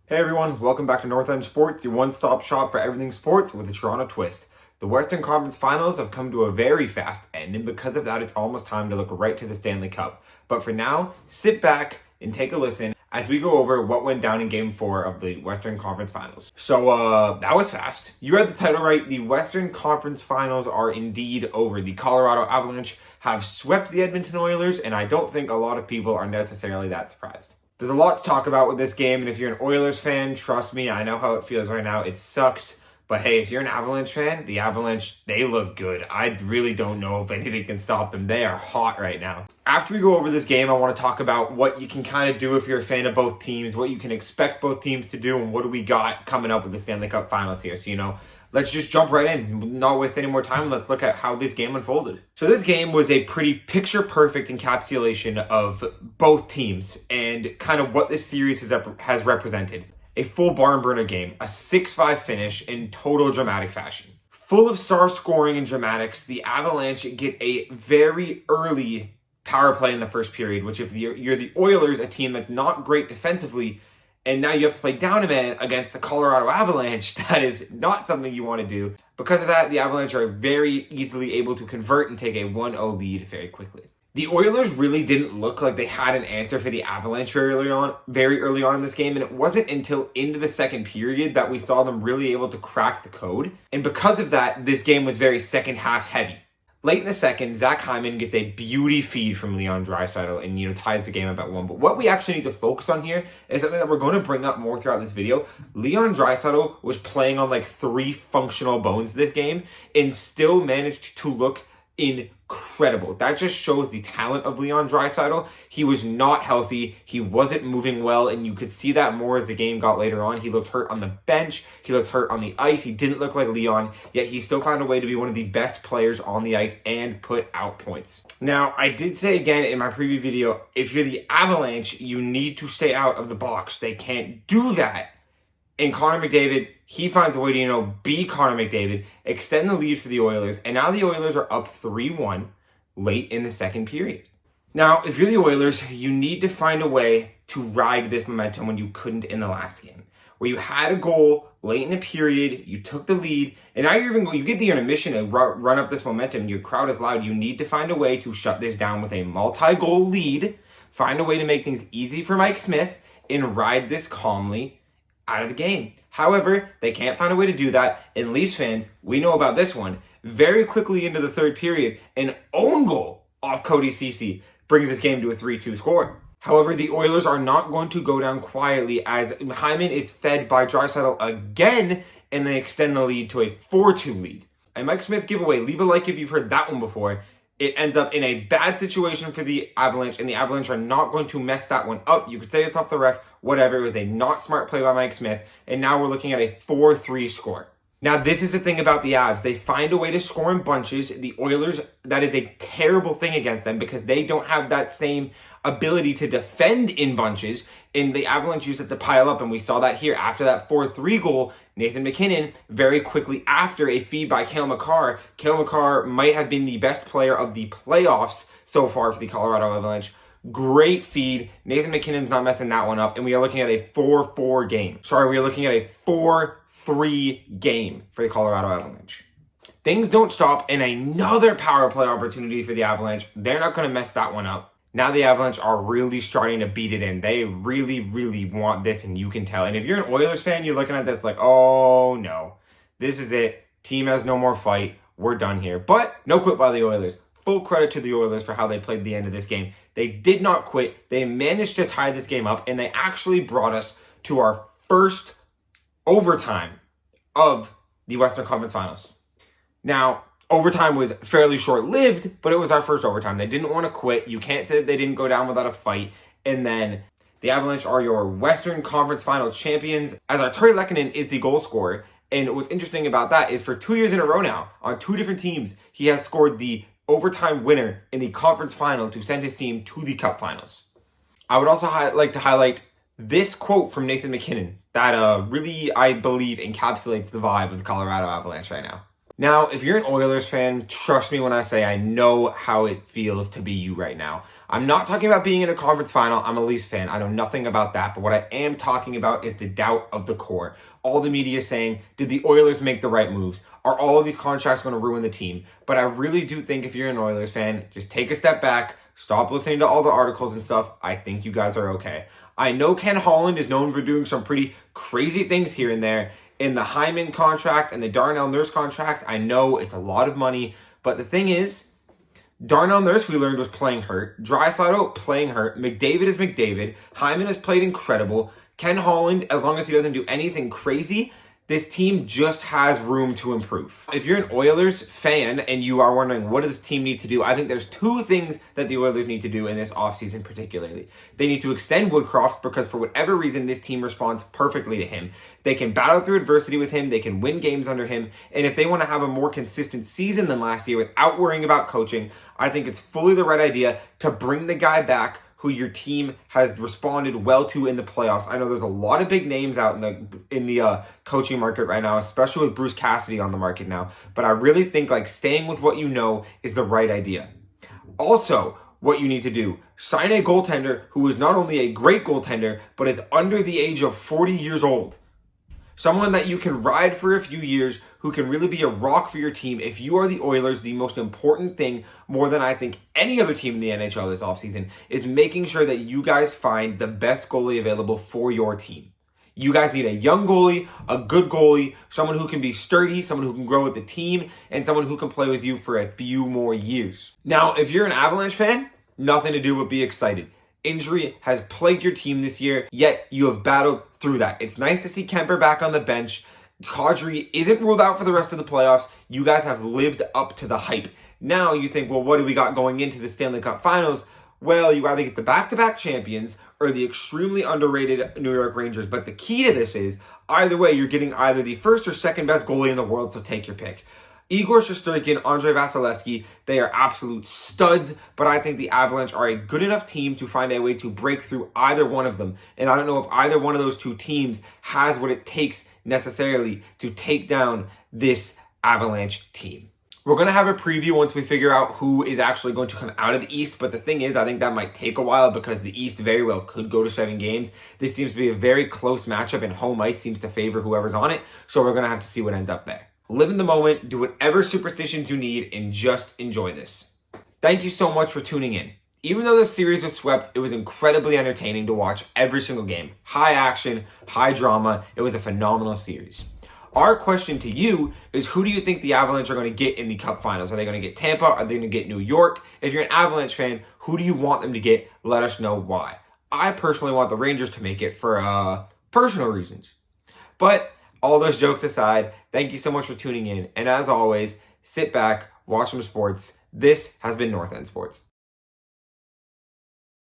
Hey everyone, welcome back to North End Sports, your one-stop shop for everything sports with a Toronto twist. The Western Conference Finals have come to a very fast end, and because of that, it's almost time to look right to the Stanley Cup. But for now, sit back and take a listen as we go over what went down in Game 4 of the Western Conference Finals. So, that was fast. You read the title right. The Western Conference Finals are indeed over. The Colorado Avalanche have swept the Edmonton Oilers, and I don't think a lot of people are necessarily that surprised. There's a lot to talk about with this game, and if you're an Oilers fan, trust me, I know how it feels right now. It sucks. But hey, if you're an Avalanche fan, the Avalanche, they look good. I really don't know if anything can stop them. They are hot right now. After we go over this game, I want to talk about what you can kind of do if you're a fan of both teams, what you can expect both teams to do, and what do we got coming up with the Stanley Cup Finals here. So, let's just jump right in, not waste any more time. Let's look at how this game unfolded. So this game was a pretty picture-perfect encapsulation of both teams and kind of what this series has represented. A full barn burner game, a 6-5 finish in total dramatic fashion. Full of star scoring and dramatics, the Avalanche get a very early power play in the first period, which if you're the Oilers, a team that's not great defensively, and now you have to play down a man against the Colorado Avalanche, that is not something you want to do. Because of that, the Avalanche are very easily able to convert and take a 1-0 lead very quickly. The Oilers really didn't look like they had an answer for the Avalanche very early on in this game, and it wasn't until into the second period that we saw them really able to crack the code. And because of that, this game was very second half heavy. Late in the second, Zach Hyman gets a beauty feed from Leon Draisaitl and ties the game up at 1. But what we actually need to focus on here is something that we're going to bring up more throughout this video. Leon Draisaitl was playing on like 3 functional bones this game and still managed to look incredible. That just shows the talent of Leon Draisaitl. He was not healthy. He wasn't moving well, and you could see that more as the game got later on. He looked hurt on the bench. He looked hurt on the ice. He didn't look like Leon, yet he still found a way to be one of the best players on the ice and put out points. Now, I did say again in my preview video, if you're the Avalanche, you need to stay out of the box. They can't do that. And Connor McDavid, he finds a way to, be Connor McDavid, extend the lead for the Oilers, and now the Oilers are up 3-1 late in the second period. Now, if you're the Oilers, you need to find a way to ride this momentum when you couldn't in the last game, where you had a goal late in the period, you took the lead, and now you get the intermission and run up this momentum, your crowd is loud. You need to find a way to shut this down with a multi-goal lead, find a way to make things easy for Mike Smith, and ride this calmly out of the game. However, they can't find a way to do that, and Leafs fans, we know about this one. Very quickly into the third period, an own goal off Cody Ceci brings this game to a 3-2 score. However, the Oilers are not going to go down quietly as Hyman is fed by Draisaitl again, and they extend the lead to a 4-2 lead. A Mike Smith giveaway, leave a like if you've heard that one before. It ends up in a bad situation for the Avalanche, and the Avalanche are not going to mess that one up. You could say it's off the ref, whatever. It was a not smart play by Mike Smith, and now we're looking at a 4-3 score. Now, this is the thing about the Avs. They find a way to score in bunches. The Oilers, that is a terrible thing against them because they don't have that same ability to defend in bunches, and the Avalanche use it to pile up, and we saw that here. After that 4-3 goal, Nathan MacKinnon, very quickly after a feed by Cale Makar might have been the best player of the playoffs so far for the Colorado Avalanche. Great feed. Nathan MacKinnon's not messing that one up, and we are looking at a 4-4 game. We are looking at a 4-3 game for the Colorado Avalanche. Things don't stop, and another power play opportunity for the Avalanche. They're not going to mess that one up. Now the Avalanche are really starting to beat it in. They really, really want this, and you can tell. And if you're an Oilers fan, you're looking at this like, oh no, this is it. Team has no more fight. We're done here. But no quit by the Oilers. Full credit to the Oilers for how they played the end of this game. They did not quit. They managed to tie this game up, and they actually brought us to our first overtime of the Western Conference Finals. Now, overtime was fairly short-lived, but it was our first overtime. They didn't want to quit. You can't say that they didn't go down without a fight. And then the Avalanche are your Western Conference Final champions, as Arturi Lehkonen is the goal scorer. And what's interesting about that is for 2 years in a row now, on 2 different teams, he has scored the overtime winner in the conference final to send his team to the Cup Finals. I would also like to highlight this quote from Nathan MacKinnon that really, I believe, encapsulates the vibe of the Colorado Avalanche right now. Now, if you're an Oilers fan, trust me when I say I know how it feels to be you right now. I'm not talking about being in a conference final. I'm a Leafs fan. I know nothing about that. But what I am talking about is the doubt of the core. All the media is saying, did the Oilers make the right moves? Are all of these contracts going to ruin the team? But I really do think if you're an Oilers fan, just take a step back, stop listening to all the articles and stuff. I think you guys are okay. I know Ken Holland is known for doing some pretty crazy things here and there. In the Hyman contract and the Darnell Nurse contract, I know it's a lot of money, but the thing is, Darnell Nurse, we learned, was playing hurt. Draisaitl playing hurt. McDavid is McDavid. Hyman has played incredible. Ken Holland, as long as he doesn't do anything crazy, this team just has room to improve. If you're an Oilers fan and you are wondering what does this team need to do, I think there's two things that the Oilers need to do in this offseason particularly. They need to extend Woodcroft because for whatever reason, this team responds perfectly to him. They can battle through adversity with him. They can win games under him. And if they want to have a more consistent season than last year without worrying about coaching, I think it's fully the right idea to bring the guy back who your team has responded well to in the playoffs. I know there's a lot of big names out in the coaching market right now, especially with Bruce Cassidy on the market now. But I really think like staying with what you know is the right idea. Also, what you need to do, sign a goaltender who is not only a great goaltender, but is under the age of 40 years old. Someone that you can ride for a few years, who can really be a rock for your team. If you are the Oilers, the most important thing, more than I think any other team in the NHL this offseason, is making sure that you guys find the best goalie available for your team. You guys need a young goalie, a good goalie, someone who can be sturdy, someone who can grow with the team, and someone who can play with you for a few more years. Now, if you're an Avalanche fan, nothing to do but be excited. Injury has plagued your team this year, yet you have battled through that. It's nice to see Kemper back on the bench. Kadri isn't ruled out for the rest of the playoffs. You guys have lived up to the hype. Now you think, well, what do we got going into the Stanley Cup Finals? Well, you either get the back-to-back champions or the extremely underrated New York Rangers. But the key to this is, either way, you're getting either the first or second best goalie in the world, so take your pick. Igor Shesterkin, Andrei Vasilevsky, they are absolute studs, but I think the Avalanche are a good enough team to find a way to break through either one of them. And I don't know if either one of those two teams has what it takes necessarily to take down this Avalanche team. We're going to have a preview once we figure out who is actually going to come out of the East, but the thing is, I think that might take a while because the East very well could go to 7 games. This seems to be a very close matchup, and home ice seems to favor whoever's on it, so we're going to have to see what ends up there. Live in the moment, do whatever superstitions you need, and just enjoy this. Thank you so much for tuning in. Even though the series was swept, it was incredibly entertaining to watch every single game. High action, high drama. It was a phenomenal series. Our question to you is, who do you think the Avalanche are going to get in the Cup Finals? Are they going to get Tampa? Are they going to get New York? If you're an Avalanche fan, who do you want them to get? Let us know why. I personally want the Rangers to make it for personal reasons. But all those jokes aside, thank you so much for tuning in. And as always, sit back, watch some sports. This has been North End Sports.